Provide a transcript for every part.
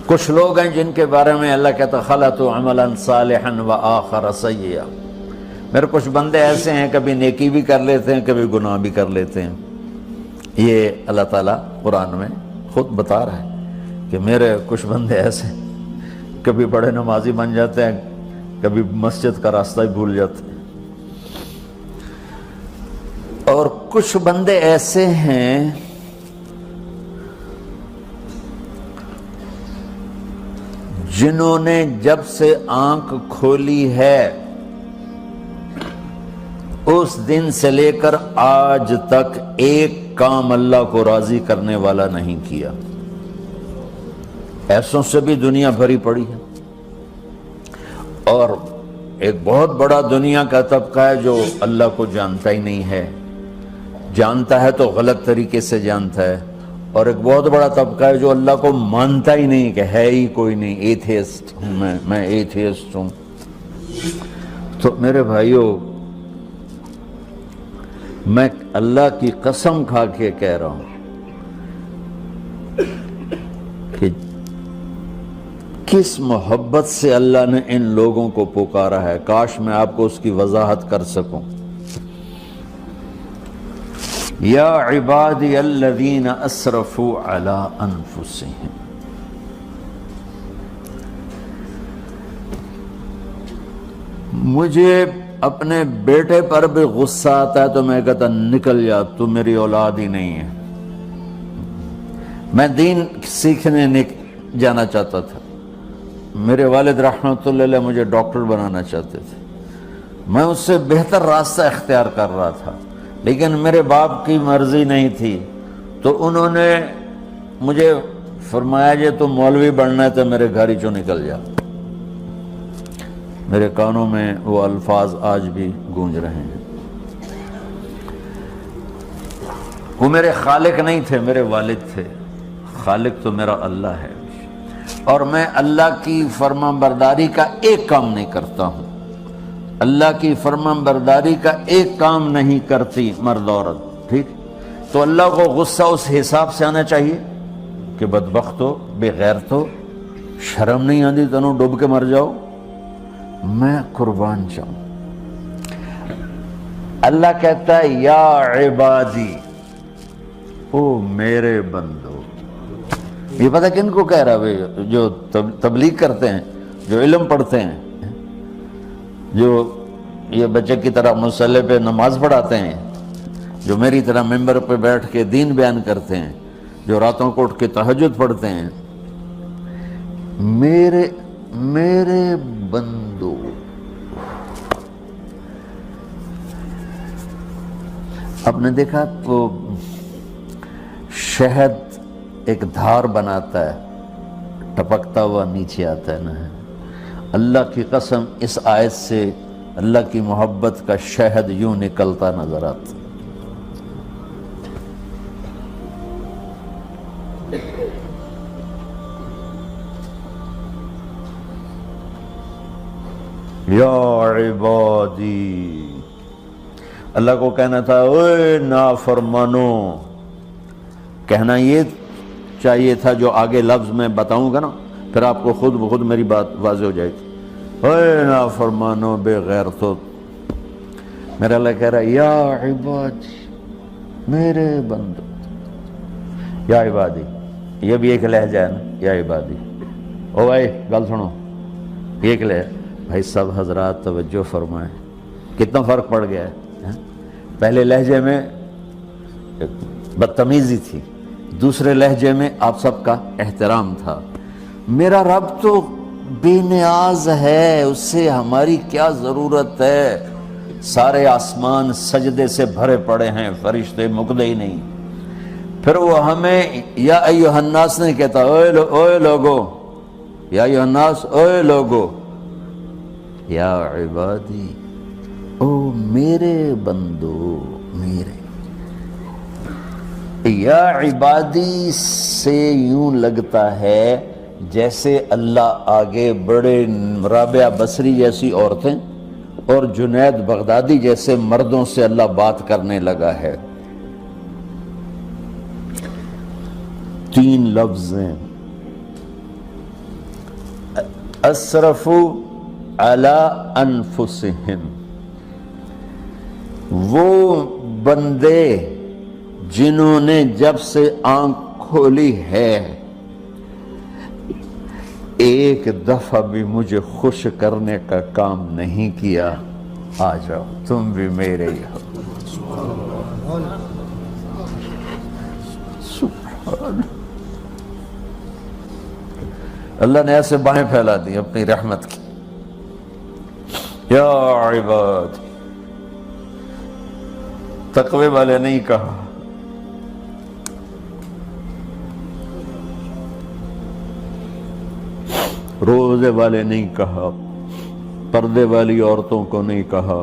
کچھ لوگ ہیں جن کے بارے میں اللہ کہتا خلطوا عملا صالحا وآخر سیئا، میرے کچھ بندے ایسے ہیں کبھی نیکی بھی کر لیتے ہیں کبھی گناہ بھی کر لیتے ہیں۔ یہ اللہ تعالیٰ قرآن میں خود بتا رہا ہے کہ میرے کچھ بندے ایسے ہیں، کبھی بڑے نمازی بن جاتے ہیں کبھی مسجد کا راستہ ہی بھول جاتے ہیں، اور کچھ بندے ایسے ہیں جنہوں نے جب سے آنکھ کھولی ہے اس دن سے لے کر آج تک ایک کام اللہ کو راضی کرنے والا نہیں کیا۔ ایسوں سے بھی دنیا بھری پڑی ہے، اور ایک بہت بڑا دنیا کا طبقہ ہے جو اللہ کو جانتا ہی نہیں ہے، جانتا ہے تو غلط طریقے سے جانتا ہے، اور ایک بہت بڑا طبقہ ہے جو اللہ کو مانتا ہی نہیں کہ ہے ہی کوئی نہیں، ایتھیسٹ ہوں میں ایتھیسٹ ہوں۔ تو میرے بھائیوں، میں اللہ کی قسم کھا کے کہہ رہا ہوں کہ کس محبت سے اللہ نے ان لوگوں کو پکارا ہے، کاش میں آپ کو اس کی وضاحت کر سکوں۔ یا عبادی الذین اسرفوا علی انفسہم، مجھے اپنے بیٹے پر بھی غصہ آتا ہے تو میں کہتا نکل جا، تو میری اولاد ہی نہیں ہے۔ میں دین سیکھنے جانا چاہتا تھا، میرے والد رحمۃ اللہ علیہ مجھے ڈاکٹر بنانا چاہتے تھے، میں اس سے بہتر راستہ اختیار کر رہا تھا، لیکن میرے باپ کی مرضی نہیں تھی، تو انہوں نے مجھے فرمایا جی تو مولوی بننا ہے تو میرے گھر ہی چوں نکل جا۔ میرے کانوں میں وہ الفاظ آج بھی گونج رہے ہیں۔ وہ میرے خالق نہیں تھے، میرے والد تھے، خالق تو میرا اللہ ہے، اور میں اللہ کی فرمان برداری کا ایک کام نہیں کرتا ہوں، اللہ کی فرمان برداری کا ایک کام نہیں کرتی مرد عورت، ٹھیک؟ تو اللہ کو غصہ اس حساب سے آنا چاہیے کہ بدبخت ہو، بے غیرت ہو، شرم نہیں آتی تنوں ڈوب کے مر جاؤ۔ میں قربان جاؤں، اللہ کہتا ہے یا عبادی، او میرے بندو۔ یہ پتہ کن کو کہہ رہا ہے؟ جو تبلیغ کرتے ہیں، جو علم پڑھتے ہیں، جو یہ بچے کی طرح مصلی پہ نماز پڑھاتے ہیں، جو میری طرح ممبر پہ بیٹھ کے دین بیان کرتے ہیں، جو راتوں کو اٹھ کے تہجد پڑھتے ہیں۔ میرے بندو، آپ نے دیکھا وہ شہد ایک دھار بناتا ہے، ٹپکتا ہوا نیچے آتا ہے نا۔ اللہ کی قسم اس آیت سے اللہ کی محبت کا شہد یوں نکلتا نظر آتا۔ یا عبادی، اللہ کو کہنا تھا اوے نافرمانو، کہنا یہ چاہیے تھا جو آگے لفظ میں بتاؤں گا نا، پھر آپ کو خود بخود میری بات واضح ہو جائے گی۔ اوے نافرمانو، بے غیرتو، میرا اللہ کہہ رہا ہے یا عبادی، میرے بندو، یا عبادی، یہ بھی ایک لہجہ ہے نا، یا عبادی۔ او بھائی گل سنو، یہ ایک لہجہ، بھائی سب حضرات توجہ فرمائیں، کتنا فرق پڑ گیا ہے۔ پہلے لہجے میں بدتمیزی تھی، دوسرے لہجے میں آپ سب کا احترام تھا۔ میرا رب تو بے نیاز ہے، اس سے ہماری کیا ضرورت ہے؟ سارے آسمان سجدے سے بھرے پڑے ہیں، فرشتے مکدے ہی نہیں۔ پھر وہ ہمیں یا ایھا الناس نہیں کہتا، اوے لوگو، یا ایھا الناس، اوے لوگو، یا عبادی، او میرے بندو، میرے۔ یا عبادی سے یوں لگتا ہے جیسے اللہ آگے بڑے رابعہ بصری جیسی عورتیں اور جنید بغدادی جیسے مردوں سے اللہ بات کرنے لگا ہے۔ 3 لفظ ہیں، اسرفوا علی انفسہم، وہ بندے جنہوں نے جب سے آنکھ کھولی ہے ایک دفعہ بھی مجھے خوش کرنے کا کام نہیں کیا، آ جاؤ تم بھی میرے ہی ہو۔ سبحان اللہ نے ایسے باہیں پھیلا دی اپنی رحمت کی۔ یا عباد، تقوی والے نہیں کہا، روزے والے نہیں کہا، پردے والی عورتوں کو نہیں کہا،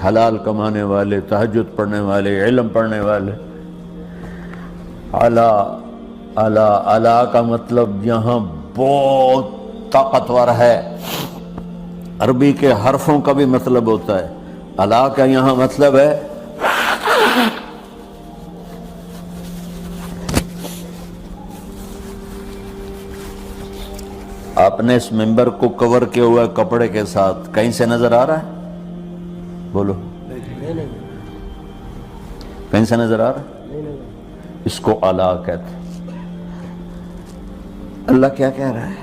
حلال کمانے والے، تہجد پڑھنے والے، علم پڑھنے والے۔ علا علا علا کا مطلب یہاں بہت طاقتور ہے، عربی کے حرفوں کا بھی مطلب ہوتا ہے۔ علا کا یہاں مطلب ہے آپ نے اس ممبر کو کور کیا ہوا ہے کپڑے کے ساتھ، کہیں سے نظر آ رہا ہے؟ بولو، کہیں سے نظر آ رہا ہے؟ اس کو علا کہتے ہیں۔ اللہ کیا کہہ رہا ہے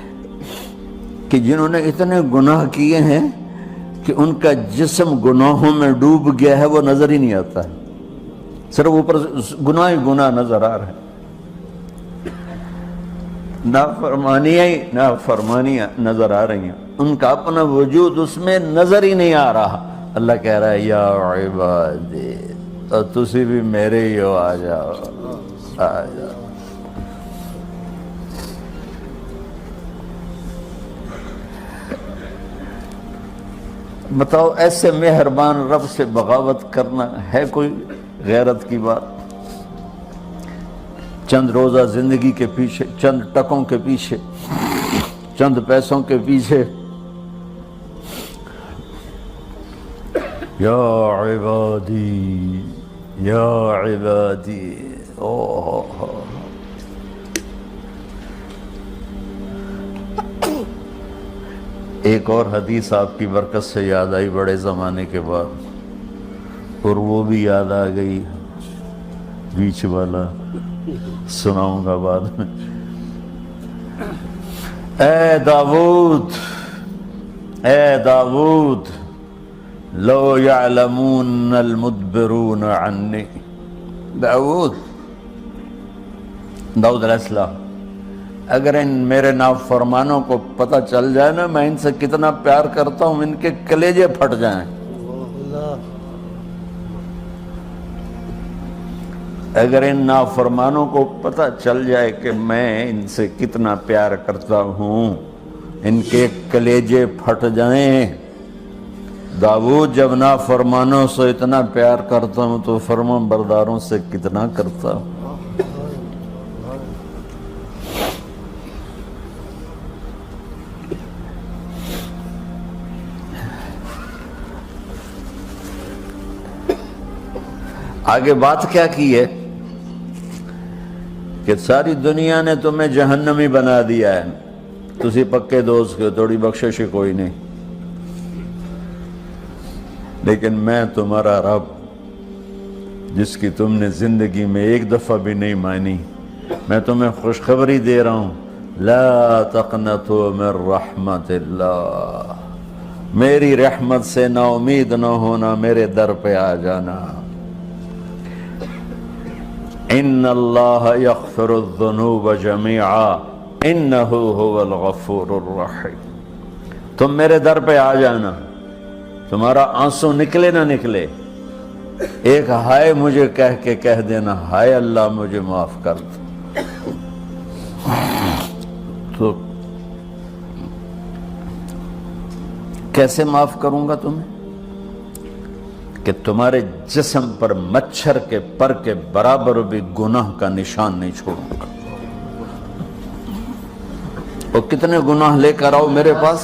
کہ جنہوں نے اتنے گناہ کیے ہیں کہ ان کا جسم گناہوں میں ڈوب گیا ہے، وہ نظر ہی نہیں آتا ہے، صرف اوپر گناہ ہی گناہ نظر آ رہا ہے، نافرمانیاں نظر آ رہی ہیں، ان کا اپنا وجود اس میں نظر ہی نہیں آ رہا۔ اللہ کہہ رہا ہے یا عبادی، اور تسی بھی میرے ہی ہو، آ جاؤ آ جاؤ۔ بتاؤ ایسے مہربان رب سے بغاوت کرنا ہے کوئی غیرت کی بات؟ چند روزہ زندگی کے پیچھے، چند ٹکوں کے پیچھے، چند پیسوں کے پیچھے، یا عبادی یا عبادی۔ ایک اور حدیث آپ کی برکت سے یاد آئی بڑے زمانے کے بعد، اور وہ بھی یاد آ گئی، بیچ والا سناؤں گا بعد میں۔ اے داؤد، اے داؤد، لو یعلمون المدبرون عنی۔ داؤد علیہ السلام، اگر ان میرے نافرمانوں کو پتہ چل جائے نا میں ان سے کتنا پیار کرتا ہوں، ان کے کلیجے پھٹ جائیں۔ اگر ان نافرمانوں کو پتہ چل جائے کہ میں ان سے کتنا پیار کرتا ہوں، ان کے کلیجے پھٹ جائیں۔ داؤد جب نافرمانوں سے اتنا پیار کرتا ہوں تو فرمان برداروں سے کتنا کرتا ہوں۔ آگے بات کیا کی ہے کہ ساری دنیا نے تمہیں جہنمی بنا دیا ہے، تسی پکے دوست کے تھوڑی بخشش کوئی نہیں، لیکن میں تمہارا رب جس کی تم نے زندگی میں ایک دفعہ بھی نہیں مانی، میں تمہیں خوشخبری دے رہا ہوں، لا تقنطوا من رحمت اللہ، میری رحمت سے نا امید نہ ہونا، میرے در پہ آ جانا۔ ان اللہ یغفر الذنوب جمیعا انہ هو الغفور الرحیم۔ تم میرے در پہ آ جانا، تمہارا آنسو نکلے نہ نکلے، ایک ہائے مجھے کہہ کے کہہ دینا، ہائے اللہ مجھے معاف کر دو، تو کیسے معاف کروں گا تمہیں؟ کہ تمہارے جسم پر مچھر کے پر کے برابر بھی گناہ کا نشان نہیں چھوڑوں گا۔ اور کتنے گناہ لے کر آؤ میرے پاس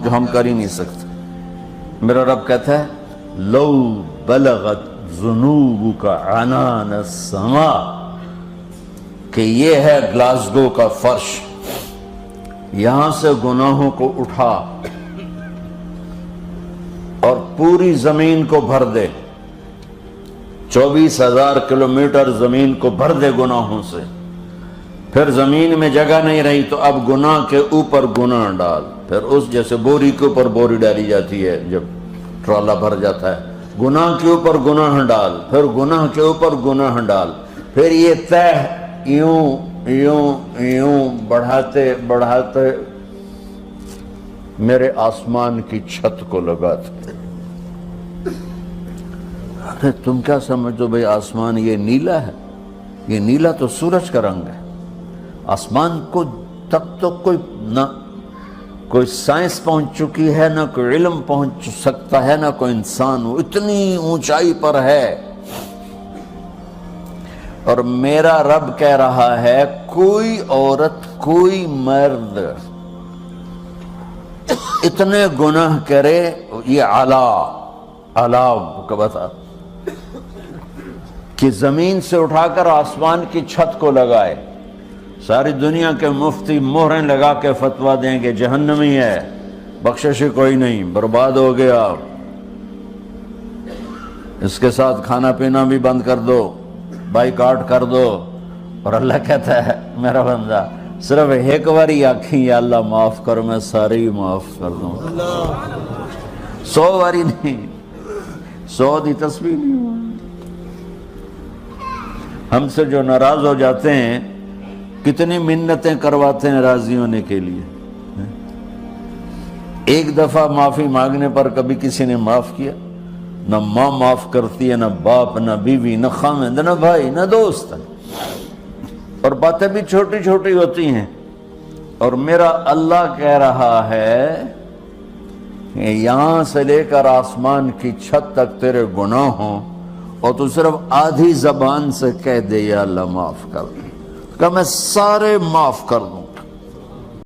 جو ہم کر ہی نہیں سکتے۔ میرا رب کہتا ہے لو بلغت ذنوبک عنان السماء، کہ یہ ہے گلاسگو کا فرش، یہاں سے گناہوں کو اٹھا اور پوری زمین کو بھر دے، 24,000 کلومیٹر زمین کو بھر دے گناہوں سے، پھر زمین میں جگہ نہیں رہی تو اب گناہ کے اوپر گناہ ڈال، پھر اس جیسے بوری کے اوپر بوری ڈالی جاتی ہے جب ٹرالا بھر جاتا ہے، گناہ کے اوپر گناہ ڈال، پھر گناہ کے اوپر گناہ ڈال، پھر یہ تہ یوں یوں یوں بڑھاتے بڑھاتے میرے آسمان کی چھت کو لگاتے۔ ارے تم کیا سمجھو بھئی آسمان یہ نیلا ہے؟ یہ نیلا تو سورج کا رنگ ہے۔ آسمان کو تک تو کوئی سائنس پہنچ چکی ہے، نہ کوئی علم پہنچ سکتا ہے، نہ کوئی انسان، وہ اتنی اونچائی پر ہے۔ اور میرا رب کہہ رہا ہے کوئی عورت کوئی مرد اتنے گناہ کرے، یہ اعلیٰ کا بتا کہ زمین سے اٹھا کر آسمان کی چھت کو لگائے، ساری دنیا کے مفتی مہریں لگا کے فتویٰ دیں گے جہنمی ہے، بخشش کوئی نہیں، برباد ہو گیا، اس کے ساتھ کھانا پینا بھی بند کر دو، بائیکاٹ کر دو۔ اور اللہ کہتا ہے میرا بندہ صرف ایک باری آکھیں یا اللہ معاف کر، میں ساری معاف کر دوں، 100 باری نہیں، 100 دی تسبیح نہیں ہوا۔ ہم سے جو ناراض ہو جاتے ہیں کتنی منتیں کرواتے ہیں راضی ہونے کے لیے، ایک دفعہ معافی مانگنے پر کبھی کسی نے معاف کیا؟ نہ ماں معاف کرتی ہے، نہ باپ، نہ بیوی، نہ خاوند، نہ بھائی، نہ دوست، اور باتیں بھی چھوٹی چھوٹی ہوتی ہیں۔ اور میرا اللہ کہہ رہا ہے کہ یہاں سے لے کر آسمان کی چھت تک تیرے گناہ ہوں اور تو صرف آدھی زبان سے کہہ دے یا اللہ معاف کر دے، کہ میں سارے معاف کر دوں۔